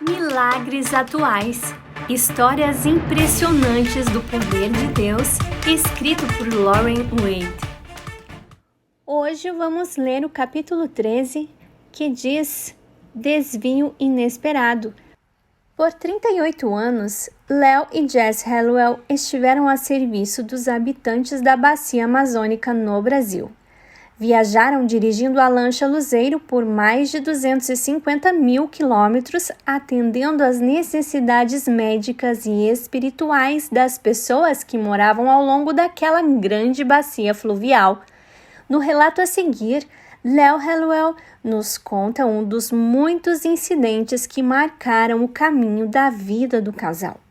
Milagres atuais. Histórias impressionantes do poder de Deus, escrito por Lauren Wade. Hoje vamos ler o capítulo 13, que diz Desvio Inesperado. Por 38 anos, Léo e Jess Hallowell estiveram a serviço dos habitantes da bacia amazônica no Brasil. Viajaram dirigindo a lancha Luzeiro por mais de 250 mil quilômetros, atendendo às necessidades médicas e espirituais das pessoas que moravam ao longo daquela grande bacia fluvial. No relato a seguir, Léo Hallowell nos conta um dos muitos incidentes que marcaram o caminho da vida do casal.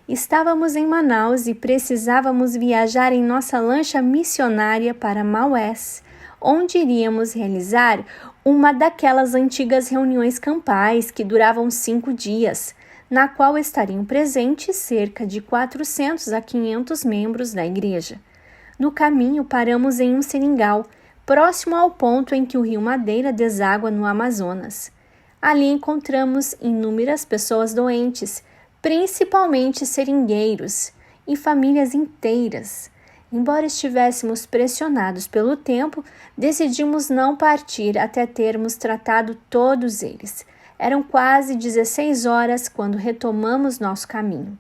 Estávamos em Manaus e precisávamos viajar em nossa lancha missionária para Maués, onde iríamos realizar uma daquelas antigas reuniões campais que duravam 5 dias, na qual estariam presentes cerca de 400 a 500 membros da igreja. No caminho, paramos em um seringal, próximo ao ponto em que o rio Madeira deságua no Amazonas. Ali encontramos inúmeras pessoas doentes, principalmente seringueiros e famílias inteiras. Embora estivéssemos pressionados pelo tempo, decidimos não partir até termos tratado todos eles. Eram quase 16 horas quando retomamos nosso caminho.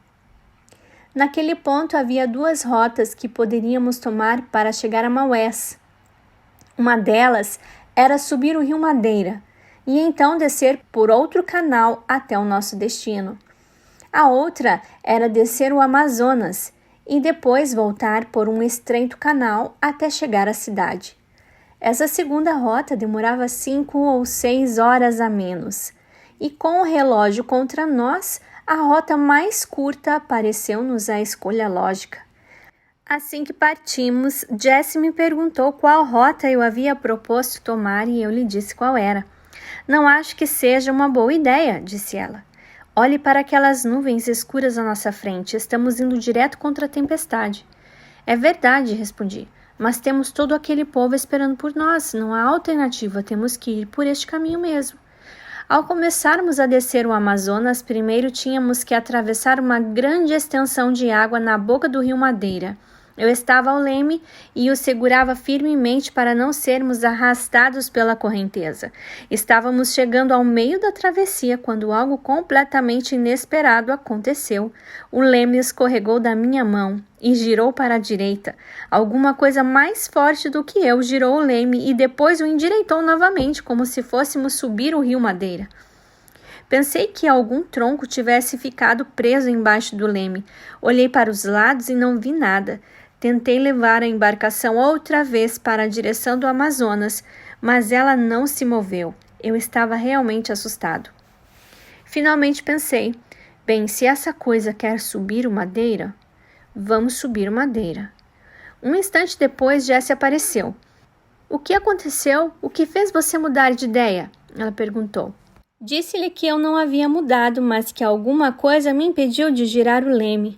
Naquele ponto havia 2 rotas que poderíamos tomar para chegar a Maués. Uma delas era subir o rio Madeira e então descer por outro canal até o nosso destino. A outra era descer o Amazonas e depois voltar por um estreito canal até chegar à cidade. Essa segunda rota demorava 5 ou 6 horas a menos, e com o relógio contra nós, a rota mais curta pareceu-nos a escolha lógica. Assim que partimos, Jessie me perguntou qual rota eu havia proposto tomar e eu lhe disse qual era. Não acho que seja uma boa ideia, disse ela. Olhe para aquelas nuvens escuras à nossa frente. Estamos indo direto contra a tempestade. É verdade, respondi. Mas temos todo aquele povo esperando por nós. Não há alternativa. Temos que ir por este caminho mesmo. Ao começarmos a descer o Amazonas, primeiro tínhamos que atravessar uma grande extensão de água na boca do rio Madeira. Eu estava ao leme e o segurava firmemente para não sermos arrastados pela correnteza. Estávamos chegando ao meio da travessia quando algo completamente inesperado aconteceu. O leme escorregou da minha mão e girou para a direita. Alguma coisa mais forte do que eu girou o leme e depois o endireitou novamente, como se fôssemos subir o rio Madeira. Pensei que algum tronco tivesse ficado preso embaixo do leme. Olhei para os lados e não vi nada. Tentei levar a embarcação outra vez para a direção do Amazonas, mas ela não se moveu. Eu estava realmente assustado. Finalmente pensei, bem, se essa coisa quer subir o Madeira, vamos subir o Madeira. Um instante depois, Jessie apareceu. O que aconteceu? O que fez você mudar de ideia? Ela perguntou. Disse-lhe que eu não havia mudado, mas que alguma coisa me impediu de girar o leme.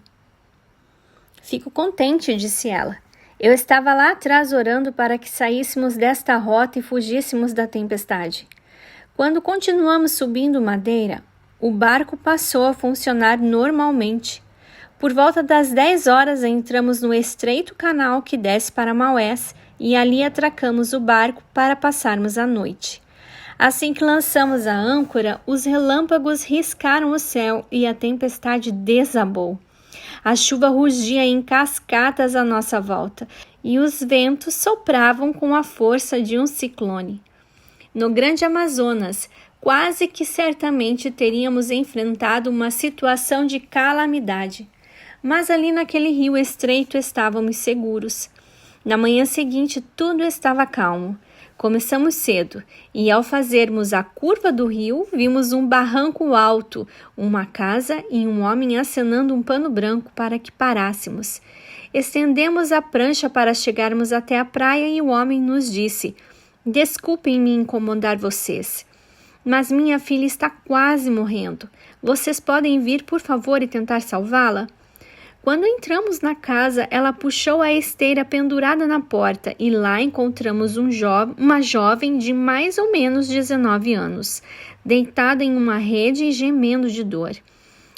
Fico contente, disse ela. Eu estava lá atrás orando para que saíssemos desta rota e fugíssemos da tempestade. Quando continuamos subindo Madeira, o barco passou a funcionar normalmente. Por volta das 10 horas entramos no estreito canal que desce para Maués e ali atracamos o barco para passarmos a noite. Assim que lançamos a âncora, os relâmpagos riscaram o céu e a tempestade desabou. A chuva rugia em cascatas à nossa volta e os ventos sopravam com a força de um ciclone. No Grande Amazonas, quase que certamente teríamos enfrentado uma situação de calamidade, mas ali naquele rio estreito estávamos seguros. Na manhã seguinte, tudo estava calmo. Começamos cedo e, ao fazermos a curva do rio, vimos um barranco alto, uma casa e um homem acenando um pano branco para que parássemos. Estendemos a prancha para chegarmos até a praia e o homem nos disse: Desculpem me incomodar vocês, mas minha filha está quase morrendo. Vocês podem vir, por favor, e tentar salvá-la? Quando entramos na casa, ela puxou a esteira pendurada na porta e lá encontramos uma jovem de mais ou menos 19 anos, deitada em uma rede e gemendo de dor.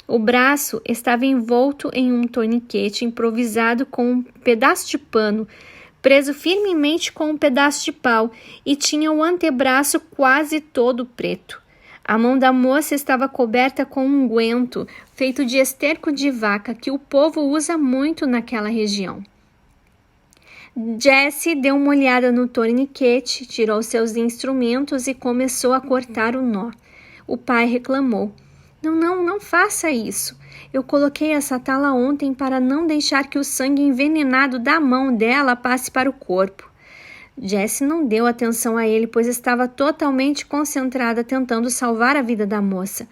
O braço estava envolto em um torniquete improvisado com um pedaço de pano, preso firmemente com um pedaço de pau, e tinha o antebraço quase todo preto. A mão da moça estava coberta com um unguento feito de esterco de vaca que o povo usa muito naquela região. Jessie deu uma olhada no torniquete, tirou seus instrumentos e começou a cortar o nó. O pai reclamou. Não faça isso. Eu coloquei essa tala ontem para não deixar que o sangue envenenado da mão dela passe para o corpo. Jessie não deu atenção a ele, pois estava totalmente concentrada tentando salvar a vida da moça.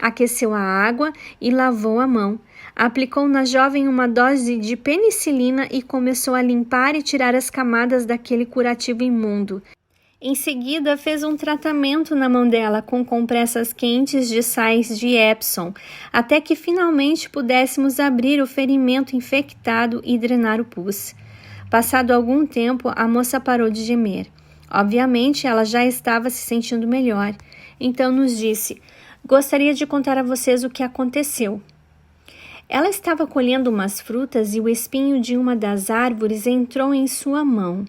Aqueceu a água e lavou a mão. Aplicou na jovem uma dose de penicilina e começou a limpar e tirar as camadas daquele curativo imundo. Em seguida, fez um tratamento na mão dela com compressas quentes de sais de Epsom, até que finalmente pudéssemos abrir o ferimento infectado e drenar o pus. Passado algum tempo, a moça parou de gemer. Obviamente, ela já estava se sentindo melhor. Então nos disse: gostaria de contar a vocês o que aconteceu. Ela estava colhendo umas frutas e o espinho de uma das árvores entrou em sua mão.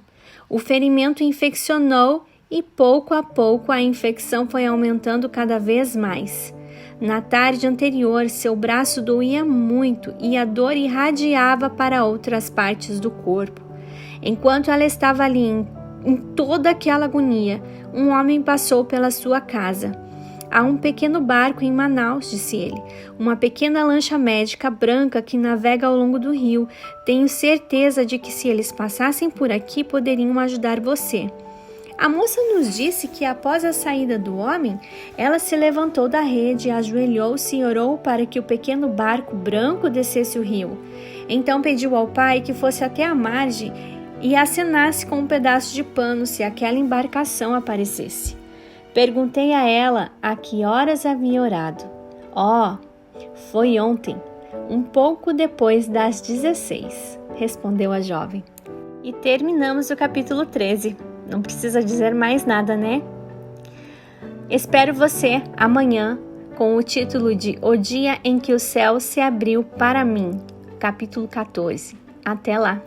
O ferimento infeccionou e pouco a pouco a infecção foi aumentando cada vez mais. Na tarde anterior, seu braço doía muito e a dor irradiava para outras partes do corpo. Enquanto ela estava ali em toda aquela agonia, um homem passou pela sua casa. Há um pequeno barco em Manaus, disse ele, uma pequena lancha médica branca que navega ao longo do rio. Tenho certeza de que se eles passassem por aqui, poderiam ajudar você. A moça nos disse que após a saída do homem, ela se levantou da rede, ajoelhou-se e orou para que o pequeno barco branco descesse o rio. Então pediu ao pai que fosse até a margem e acenasse com um pedaço de pano se aquela embarcação aparecesse. Perguntei a ela a que horas havia orado. Foi ontem, um pouco depois das 16, respondeu a jovem. E terminamos o capítulo 13. Não precisa dizer mais nada, né? Espero você amanhã com o título de O Dia em que o Céu se Abriu para Mim, capítulo 14. Até lá!